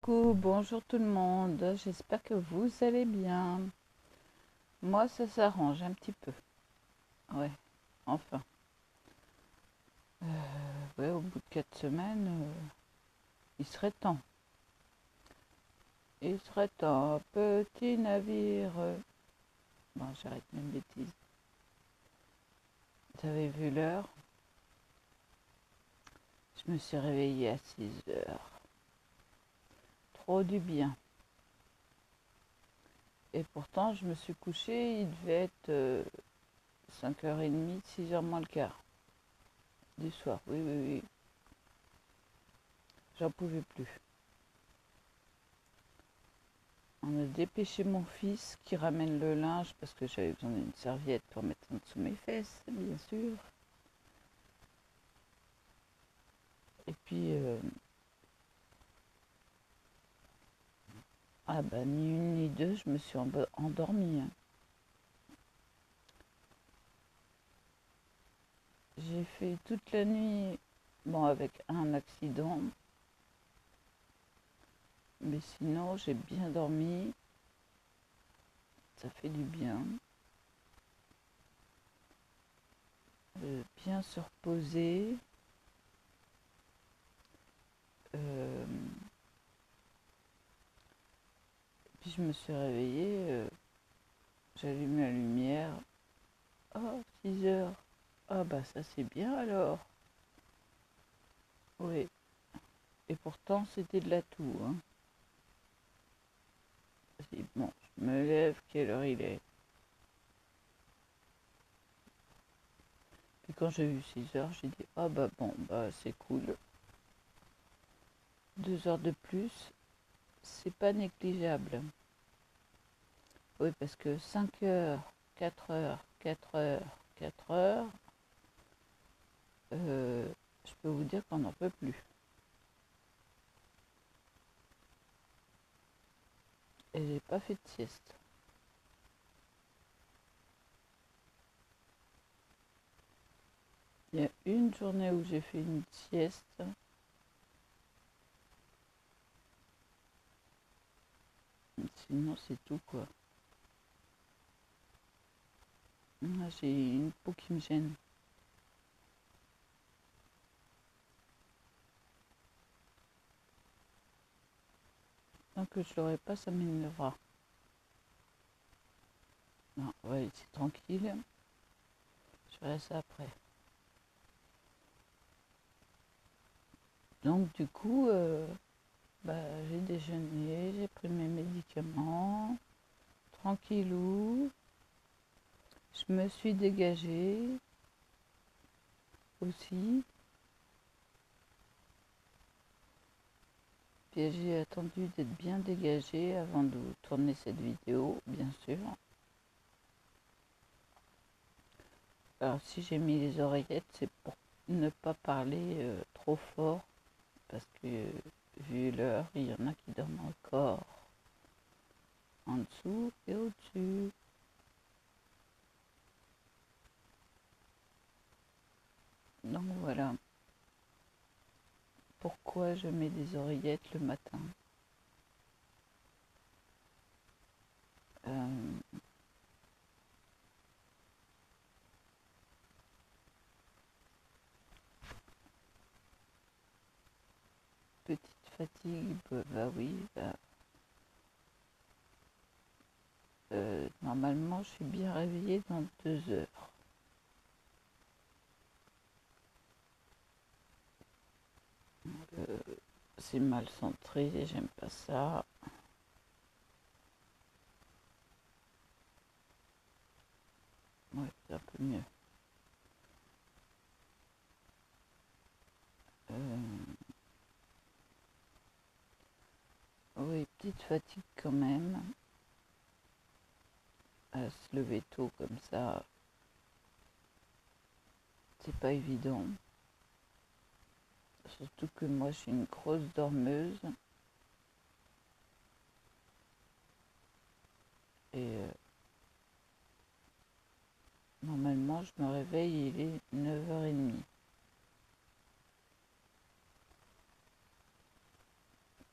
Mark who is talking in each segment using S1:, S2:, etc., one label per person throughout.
S1: Coucou, bonjour tout le monde, j'espère que vous allez bien. Moi, ça s'arrange un petit peu. Ouais, enfin. Ouais, au bout de 4 semaines, il serait temps. Il serait temps, petit navire. Bon, j'arrête mes bêtises. Vous avez vu l'heure? Je me suis réveillée à 6 heures. Trop du bien. Et pourtant, je me suis couchée, il devait être 5h30, 6h moins le quart du soir. Oui, oui, oui. J'en pouvais plus. On a dépêché mon fils qui ramène le linge parce que j'avais besoin d'une serviette pour mettre en dessous mes fesses, bien sûr. Et puis, ah bah ni une ni deux, je me suis endormie, hein. J'ai fait toute la nuit, bon avec un accident, mais sinon j'ai bien dormi, ça fait du bien. Bien se reposer. Euh, Puis je me suis réveillée, j'allume la lumière. Oh, 6 heures. Ah bah ça c'est bien alors. Oui. Et pourtant c'était de la toux, hein. Je dis, bon, je me lève, quelle heure il est? Puis quand j'ai vu 6 heures, j'ai dit, ah bah bon, bah c'est cool. 2 heures de plus, c'est pas négligeable. Oui, parce que 5 heures, 4 heures, 4 heures, 4 heures, euh, je peux vous dire qu'on n'en peut plus. Et j'ai pas fait de sieste. Il y a une journée où j'ai fait une sieste. Sinon, c'est tout, quoi. J'ai une peau qui me gêne. Tant que je l'aurai pas, ça m'énervera. Non, ouais, c'est tranquille. Je ferai ça après. Donc, du coup, bah, j'ai déjeuné, j'ai pris mes médicaments. Tranquillou. Je me suis dégagée aussi. Puis j'ai attendu d'être bien dégagée avant de tourner cette vidéo, bien sûr. Alors si j'ai mis les oreillettes, c'est pour ne pas parler trop fort, parce que vu l'heure, il y en a qui dorment encore en dessous et au-dessus. Donc voilà pourquoi je mets des oreillettes le matin. Euh, Petite fatigue, bah oui, bah, normalement je suis bien réveillée dans 2 heures. Euh, c'est mal centré, j'aime pas ça. Ouais, c'est un peu mieux. Euh, oui, petite fatigue quand même. À se lever tôt comme ça, c'est pas évident. Surtout que moi, je suis une grosse dormeuse. Et normalement, je me réveille, il est 9h30.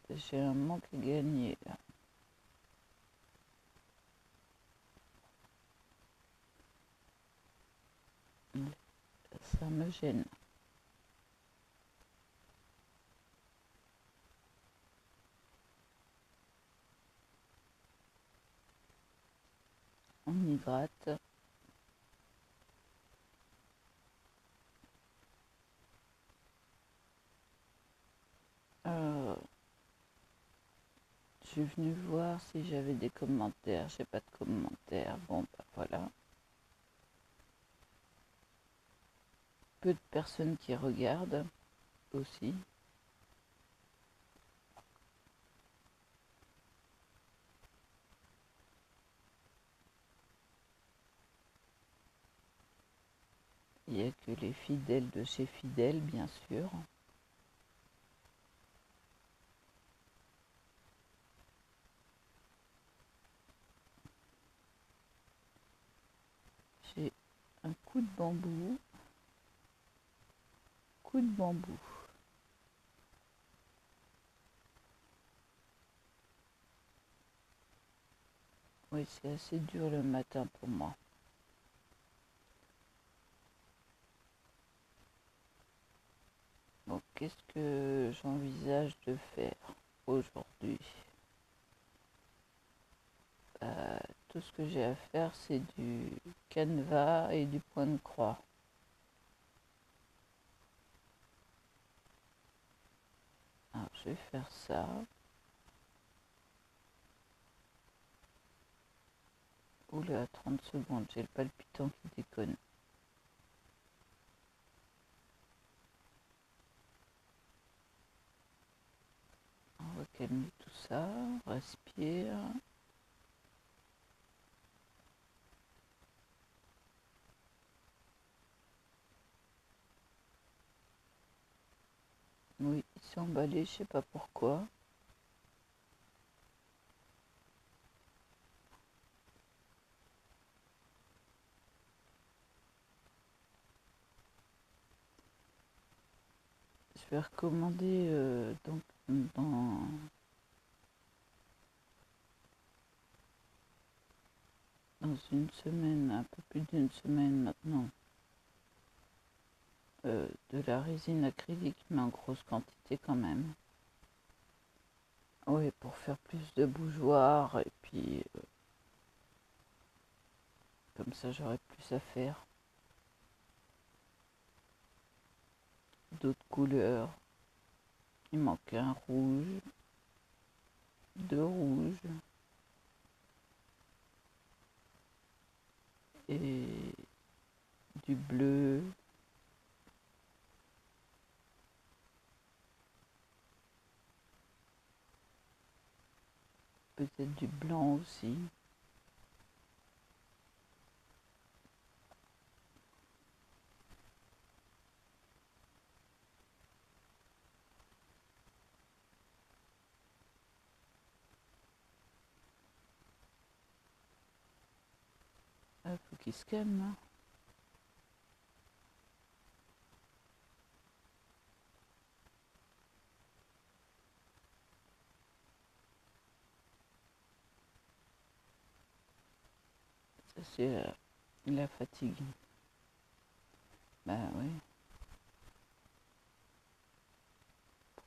S1: J'ai un manque à gagner là. Ça me gêne. On y gratte. Je suis venue voir si j'avais des commentaires. J'ai pas de commentaires. Bon, bah voilà. Peu de personnes qui regardent aussi. Il n'y a que les fidèles de chez Fidèles, bien sûr. J'ai un coup de bambou. Coup de bambou. Oui, c'est assez dur le matin pour moi. Donc, qu'est-ce que j'envisage de faire aujourd'hui? Tout ce que j'ai à faire, c'est du canevas et du point de croix. Alors, je vais faire ça. Oula, 30 secondes, j'ai le palpitant qui déconne. On va calmer tout ça, respire. Oui, il s'est emballé, je sais pas pourquoi. Je vais recommander donc dans une semaine, un peu plus d'une semaine maintenant, de la résine acrylique, mais en grosse quantité quand même. Oui, pour faire plus de bougeoirs et puis comme ça j'aurai plus à faire. D'autres couleurs. Il manque un rouge, deux rouges et du bleu. Peut-être du blanc aussi. Il faut qu'il se calme. Hein. Ça c'est la fatigue. Ben oui.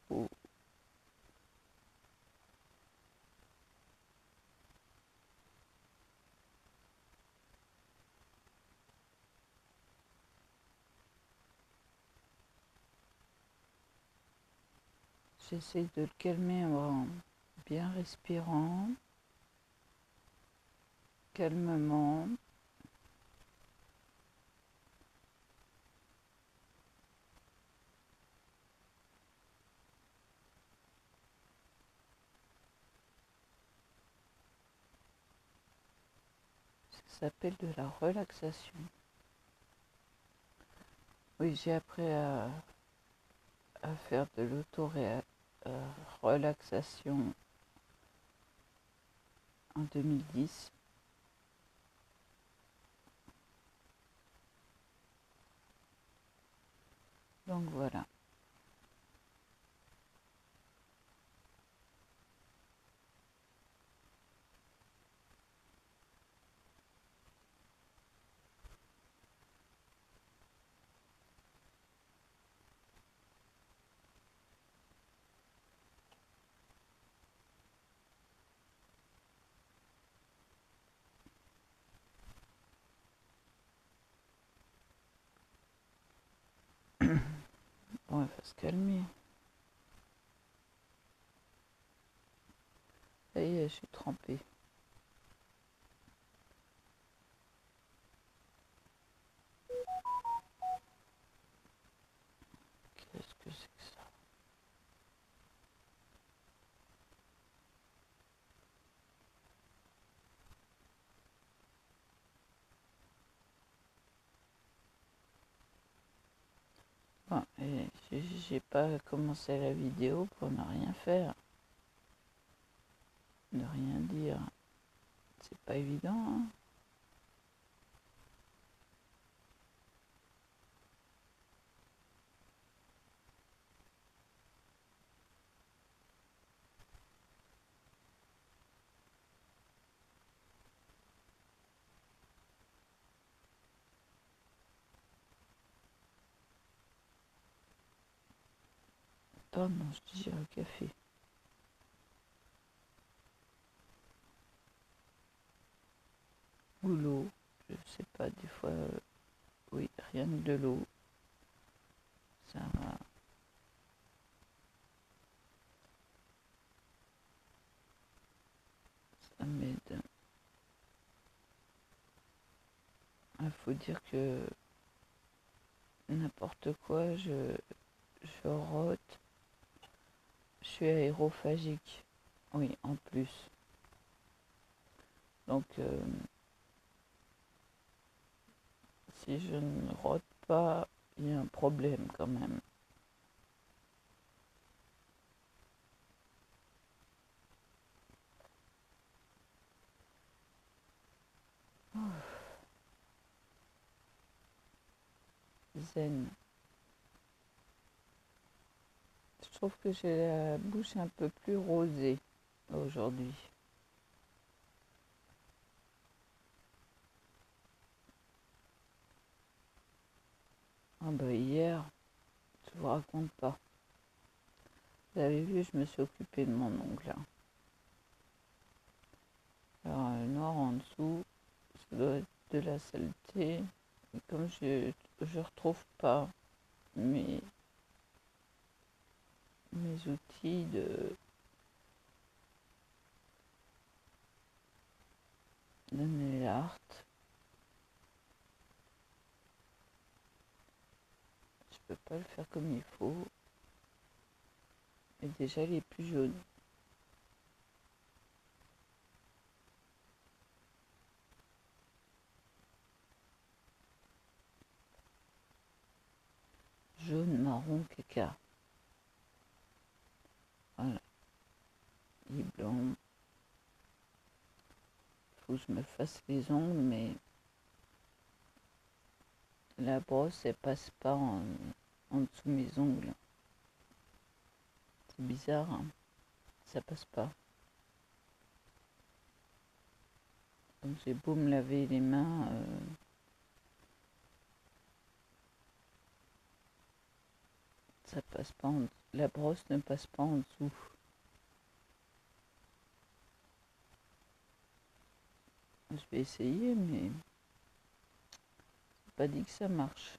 S1: Faut- J'essaie de le calmer en bien respirant, calmement. Ça s'appelle de la relaxation. Oui, j'ai appris à faire de l'auto-relaxation en 2010. Donc voilà. Ouais, faut se calmer. Ça y est, je suis trempée. Qu'est-ce que c'est que ça? Bon, et j'ai pas commencé la vidéo pour ne rien faire, ne rien dire. C'est pas évident, hein. Attends, non, je digère le café. Ou l'eau, je sais pas, des fois, oui, rien que de l'eau, ça m'aide. Il faut dire que n'importe quoi, je rote, je suis aérophagique, oui, en plus. Donc, si je ne rote pas, il y a un problème quand même. Zen. Je trouve que j'ai la bouche un peu plus rosée aujourd'hui. Ah bah hier, je vous raconte pas. Vous avez vu, je me suis occupée de mon ongle. Alors, noir en dessous, ça doit être de la saleté. Et comme je retrouve pas mes, mes outils de nail art, je peux pas le faire comme il faut. Et déjà, il est plus jaune. Jaune, marron, caca. Voilà, il est blanc. Faut que je me fasse les ongles, mais la brosse, elle passe pas en dessous de mes ongles. C'est bizarre, hein, ça passe pas. Donc j'ai beau me laver les mains, ça passe pas la brosse ne passe pas en dessous. Je vais essayer, mais c'est pas dit que ça marche.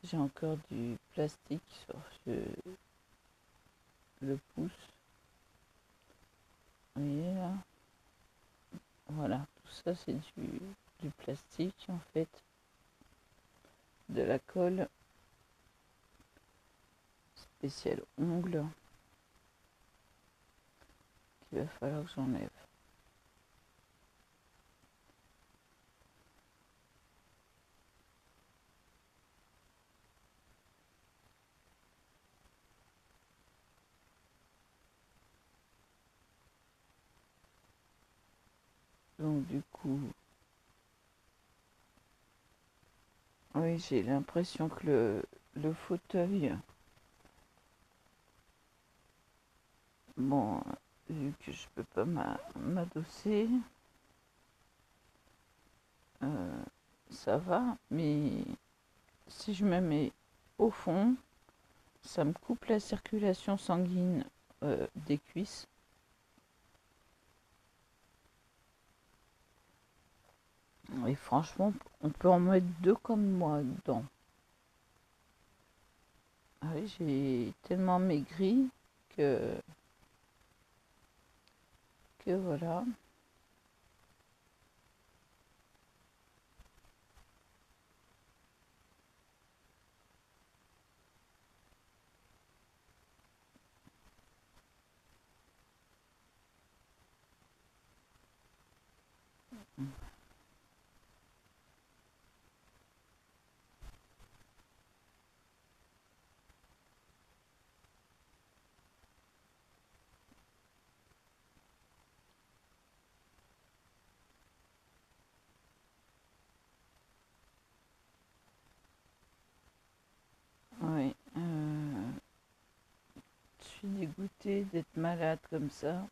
S1: J'ai encore du plastique sur le pouce. Vous voyez là? Voilà, tout ça c'est du plastique en fait, de la colle spéciale ongle qu'il va falloir que j'enlève. Donc du coup, oui, j'ai l'impression que le fauteuil, bon, vu que je peux pas m'adosser, ça va, mais si je me mets au fond, ça me coupe la circulation sanguine des cuisses. Et franchement, on peut en mettre deux comme moi dedans. oui, j'ai tellement maigri que, que voilà. Oui, je suis dégoûtée d'être malade comme ça.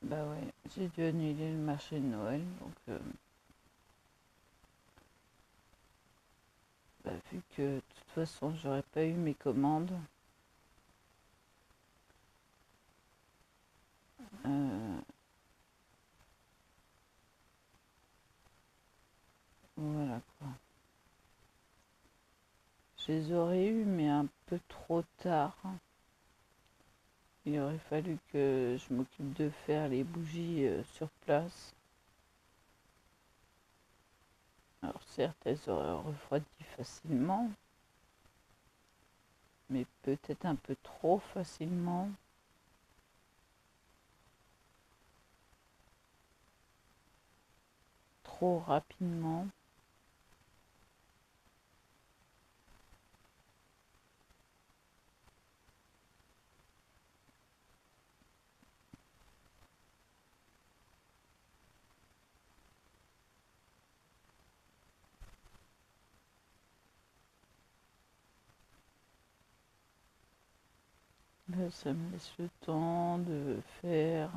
S1: Bah ouais, j'ai dû annuler le marché de Noël, donc bah, vu que de toute façon j'aurais pas eu mes commandes, euh, voilà quoi. Je les aurais eu mais un peu trop tard. Il aurait fallu que je m'occupe de faire les bougies sur place. Alors certes, elles auraient refroidi facilement, mais peut-être un peu trop facilement. Trop rapidement. Là, ça me laisse le temps de faire,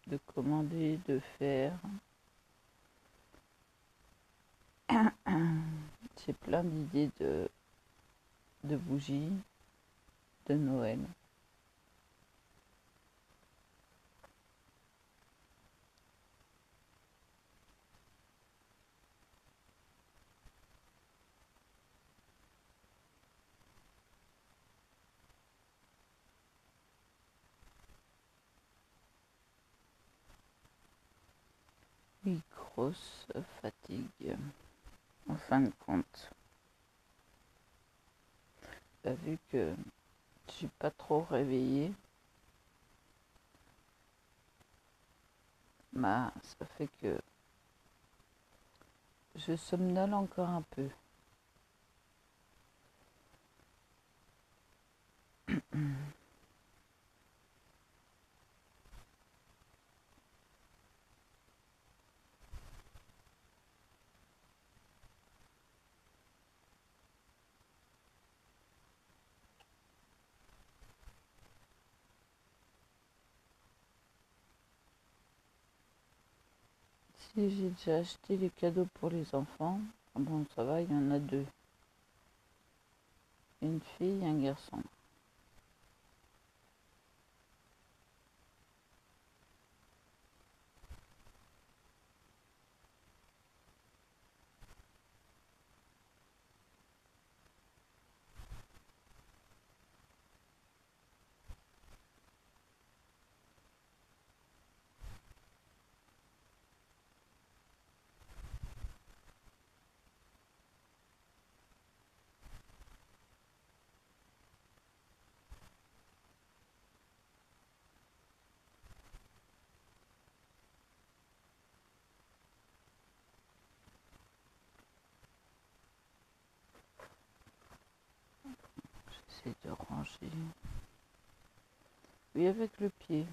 S1: de commander, de faire. J'ai plein d'idées de bougies de Noël. Oui, grosse fatigue, en fin de compte. Vu que je suis pas trop réveillée, bah, ça fait que je somnole encore un peu. Si j'ai déjà acheté les cadeaux pour les enfants, bon, ça va, il y en a deux. Une fille et un garçon. J'essaie de ranger. Oui, avec le pied.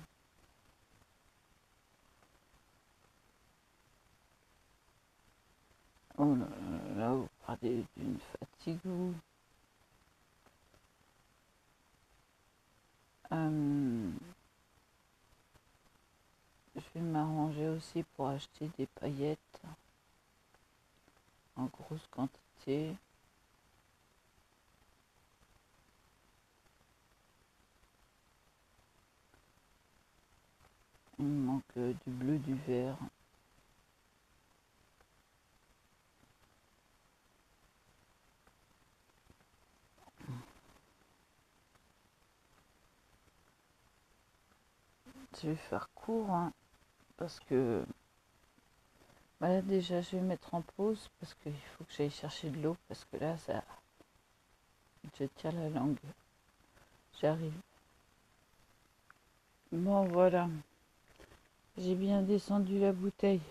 S1: Oh là là, là, vous parlez d'une fatigue. Euh, je vais m'arranger aussi pour acheter des paillettes en grosse quantité. Il me manque du bleu, du vert. Je vais faire court, hein, parce que bah là déjà je vais mettre en pause parce qu'il faut que j'aille chercher de l'eau parce que là ça je tire la langue. J'arrive. Bon voilà. J'ai bien descendu la bouteille.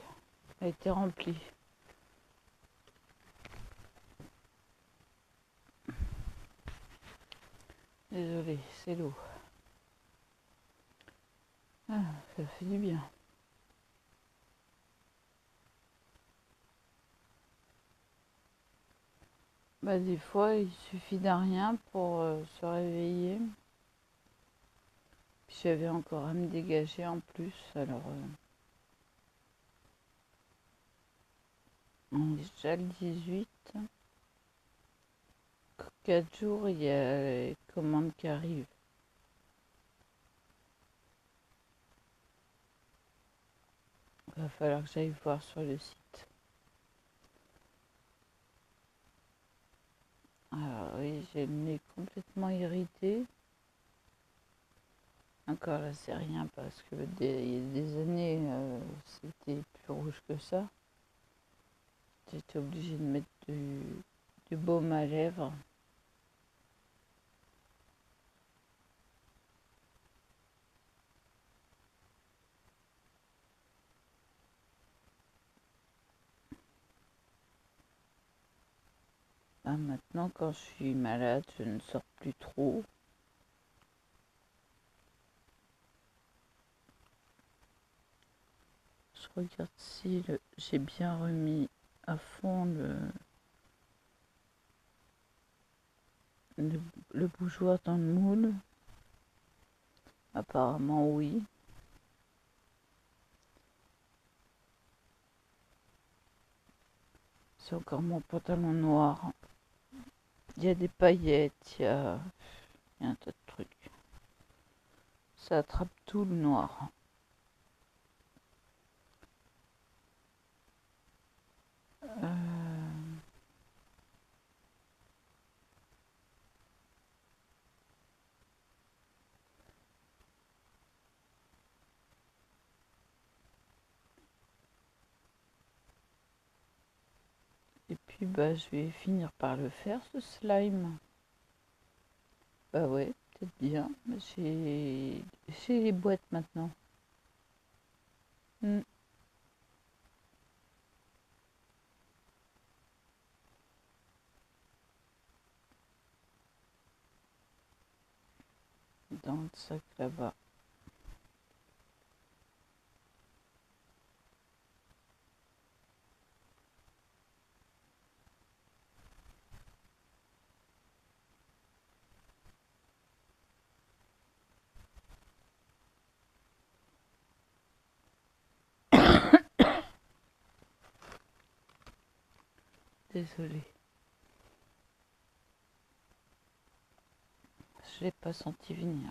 S1: Elle a été remplie. Désolée, c'est l'eau. Ah, ça fait du bien. Bah des fois il suffit d'un rien pour se réveiller. Puis j'avais encore à me dégager en plus, alors on est déjà le 18. 4 jours, il y a les commandes qui arrivent. Il va falloir que j'aille voir sur le site. Alors oui, j'ai le nez complètement irrité. Encore là, c'est rien parce que il y a des années, c'était plus rouge que ça. J'étais obligée de mettre du baume à lèvres. Ah, maintenant, quand je suis malade, je ne sors plus trop. Je regarde si j'ai bien remis à fond le bougeoir dans le moule. Apparemment, oui. C'est encore mon pantalon noir. Il y a des paillettes, il y a un tas de trucs. Ça attrape tout le noir. Et puis bah je vais finir par le faire ce slime. Bah ouais, peut-être bien. J'ai les boîtes maintenant. Hmm. Dans le sac là-bas. Désolée. Je l'ai pas senti venir.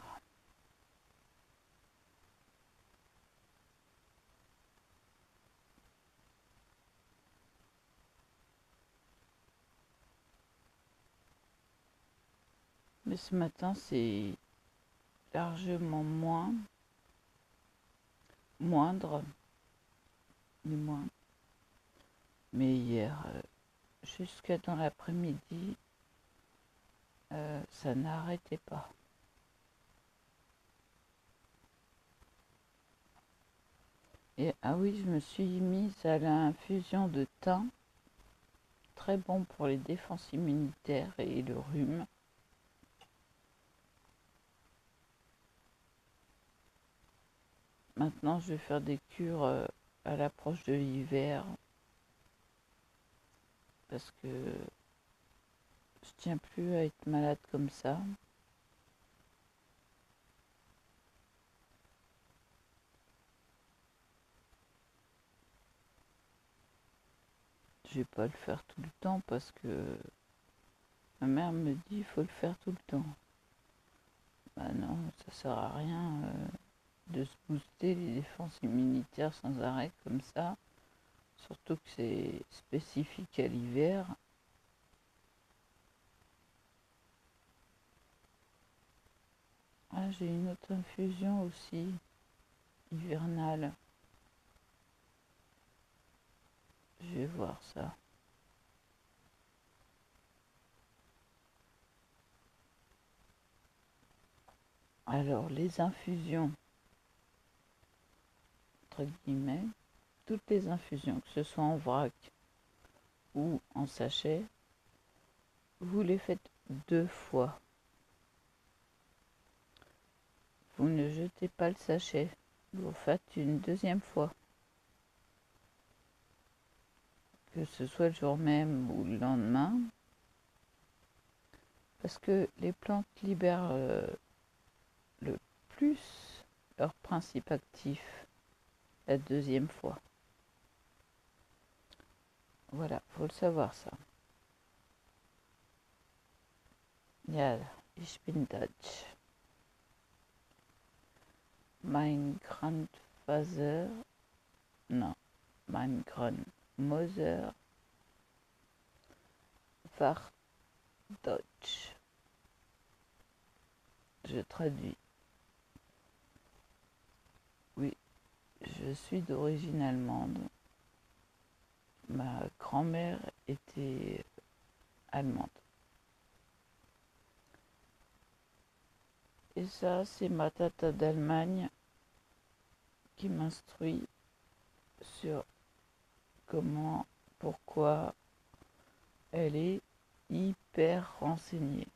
S1: Mais ce matin, c'est largement moindre, mais moins. Mais hier, jusqu'à dans l'après-midi, ça n'arrêtait pas. Et ah oui, je me suis mise à l'infusion de thym, très bon pour les défenses immunitaires et le rhume. Maintenant, je vais faire des cures à l'approche de l'hiver parce que je tiens plus à être malade comme ça. Je vais pas le faire tout le temps parce que ma mère me dit il faut le faire tout le temps. Bah non, ça sert à rien de se booster les défenses immunitaires sans arrêt comme ça. Surtout que c'est spécifique à l'hiver. Ah, j'ai une autre infusion aussi. hivernale. Je vais voir ça. Alors, les infusions, entre guillemets, toutes les infusions, que ce soit en vrac ou en sachet, vous les faites 2 fois. Vous ne jetez pas le sachet, vous faites une deuxième fois. Que ce soit le jour même ou le lendemain, parce que les plantes libèrent le plus leur principe actif la deuxième fois. Voilà, faut le savoir ça. Ja, ich bin Deutsch. Mein Grandfather, non, mein Grandmother war Deutsch. Je traduis. Oui, je suis d'origine allemande. Ma grand-mère était allemande. Et ça, c'est ma tata d'Allemagne qui m'instruit sur comment, pourquoi elle est hyper renseignée.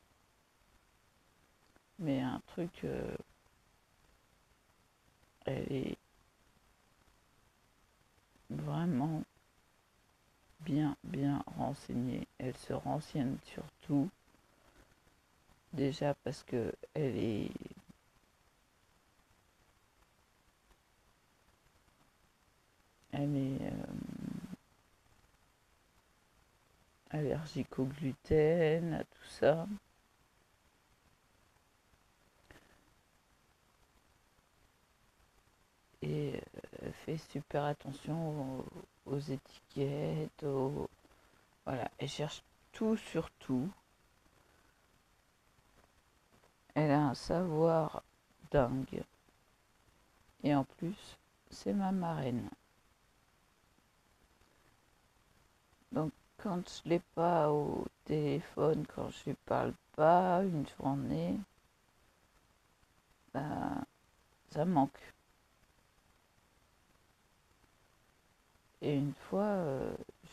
S1: Mais un truc, elle est vraiment bien renseignée. Elle se renseigne sur tout. Déjà parce que elle est allergique au gluten, à tout ça. Et elle fait super attention aux étiquettes, voilà, elle cherche tout sur tout. Elle a un savoir dingue. Et en plus, c'est ma marraine. Donc quand je l'ai pas au téléphone, quand je lui parle pas une journée, ben, ça manque. Et une fois,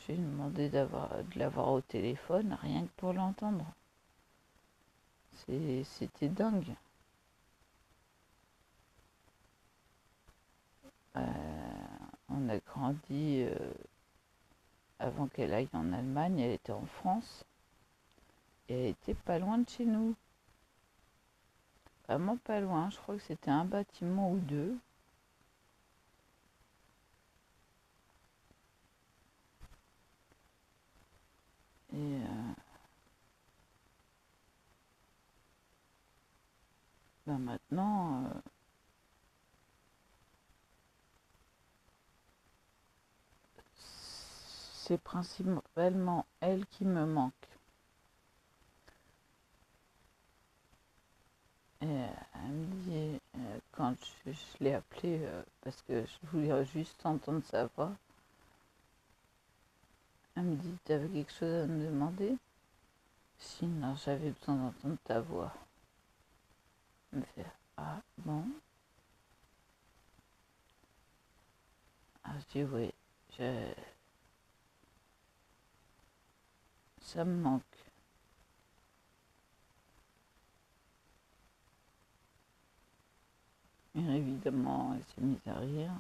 S1: j'ai demandé de l'avoir au téléphone, rien que pour l'entendre. C'était dingue. On a grandi, avant qu'elle aille en Allemagne, elle était en France. Et elle était pas loin de chez nous. Vraiment pas loin, je crois que c'était un bâtiment ou deux. Et ben maintenant, c'est principalement elle qui me manque. Et elle me dit, quand je l'ai appelée, parce que je voulais juste entendre sa voix, elle me dit, t'avais quelque chose à me demander? Sinon, j'avais besoin d'entendre ta voix. Elle me fait, ah bon? Ah, je dis, oui, ça me manque. Et évidemment, elle s'est mise à rire.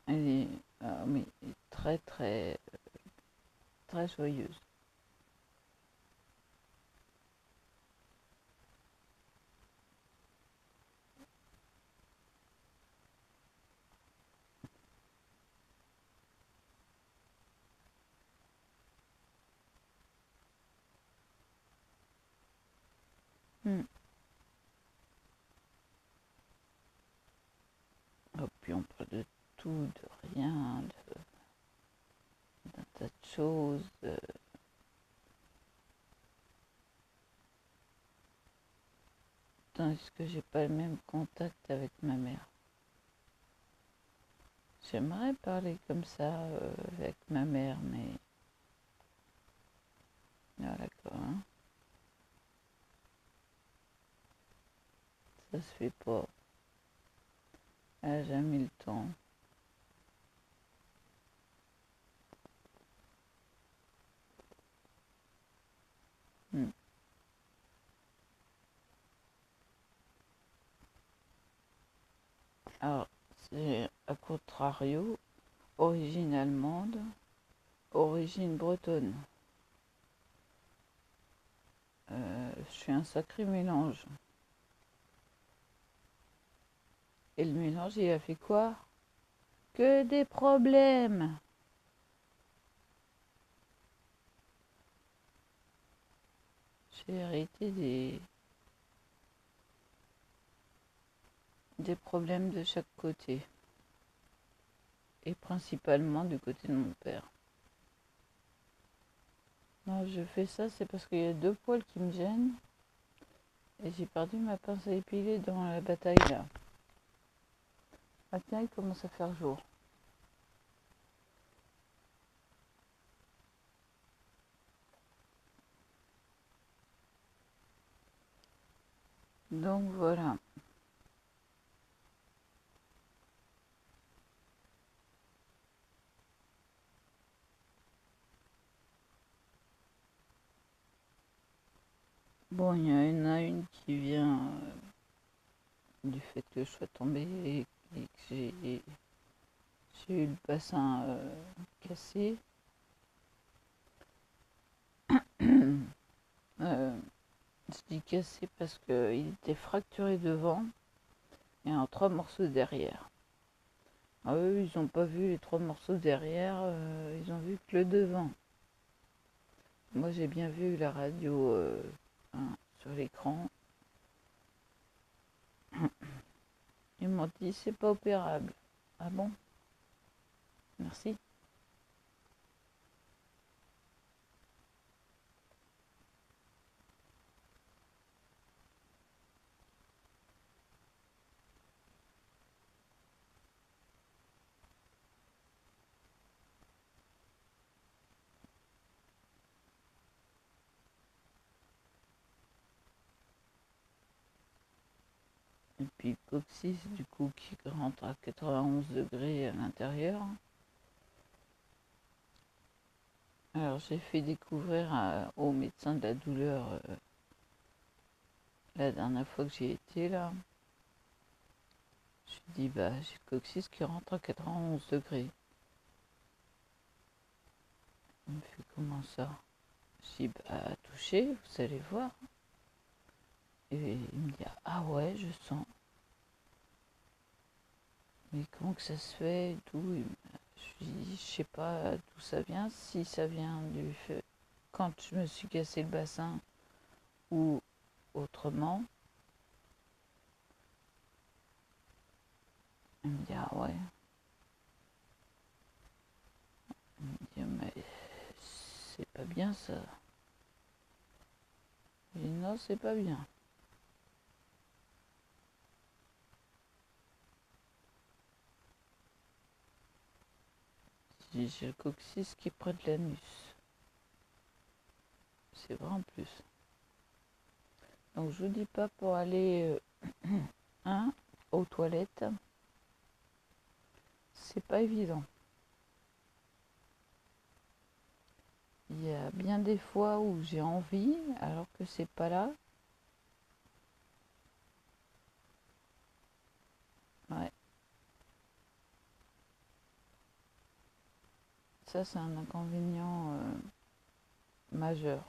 S1: Elle est, mais très très joyeuse. Hmm. Et puis on parle de tout, de rien, d'un tas de choses. tandis que j'ai pas le même contact avec ma mère. J'aimerais parler comme ça avec ma mère, mais voilà quoi, hein. Ça se fait pas. Elle a jamais le temps. Hmm. Alors, c'est à contrario, origine allemande, origine bretonne. Je suis un sacré mélange. Et le mélange, il a fait quoi? Que des problèmes! J'ai hérité des problèmes de chaque côté. Et principalement du côté de mon père. Non, je fais ça, c'est parce qu'il y a 2 poils qui me gênent. Et j'ai perdu ma pince à épiler dans la bataille là. Ah tiens, il commence à faire jour. Donc voilà. Bon, il y en a une qui vient du fait que je sois tombée et que j'ai eu le bassin cassé. Je dis cassé parce qu'il était fracturé devant et en 3 morceaux derrière. Ah eux, ils n'ont pas vu les 3 morceaux derrière, ils ont vu que le devant. Moi, j'ai bien vu la radio sur l'écran. Ils m'ont dit, c'est pas opérable. Ah bon? Merci. Et puis le coccyx, du coup, qui rentre à 91 degrés à l'intérieur. Alors, j'ai fait découvrir au médecin de la douleur la dernière fois que j'y étais là. Je lui dis, bah, j'ai le coccyx qui rentre à 91 degrés. Il me fait, comment ça? Je dis, bah, touchez, vous allez voir. Et il me dit, ah ouais, je sens. Mais comment que ça se fait et tout? Je lui dis, je sais pas d'où ça vient, si ça vient du fait quand je me suis cassé le bassin ou autrement. Il me dit, ah ouais. Il me dit, mais c'est pas bien ça. Je dis, non, c'est pas bien. Je dis, j'ai le coccyx qui est près de l'anus. C'est vrai en plus. Donc je vous dis pas pour aller aux toilettes. C'est pas évident. Il y a bien des fois où j'ai envie alors que c'est pas là. Ouais. Ça c'est un inconvénient majeur.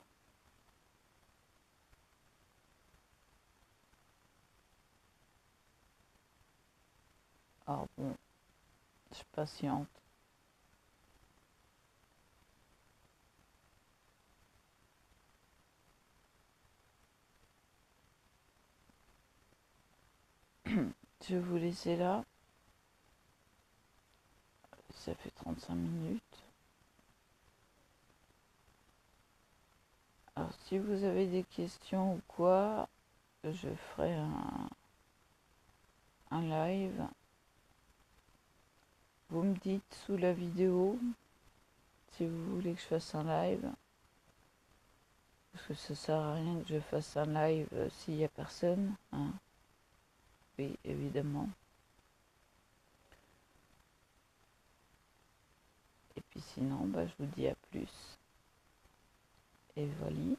S1: Alors bon, je patiente. Je vais vous laisser là. Ça fait 35 minutes. Alors si vous avez des questions ou quoi, je ferai un live. Vous me dites sous la vidéo si vous voulez que je fasse un live. Parce que ça sert à rien que je fasse un live s'il n'y a personne. Hein. Oui, évidemment. Et puis sinon, je vous dis à plus. Et voilà.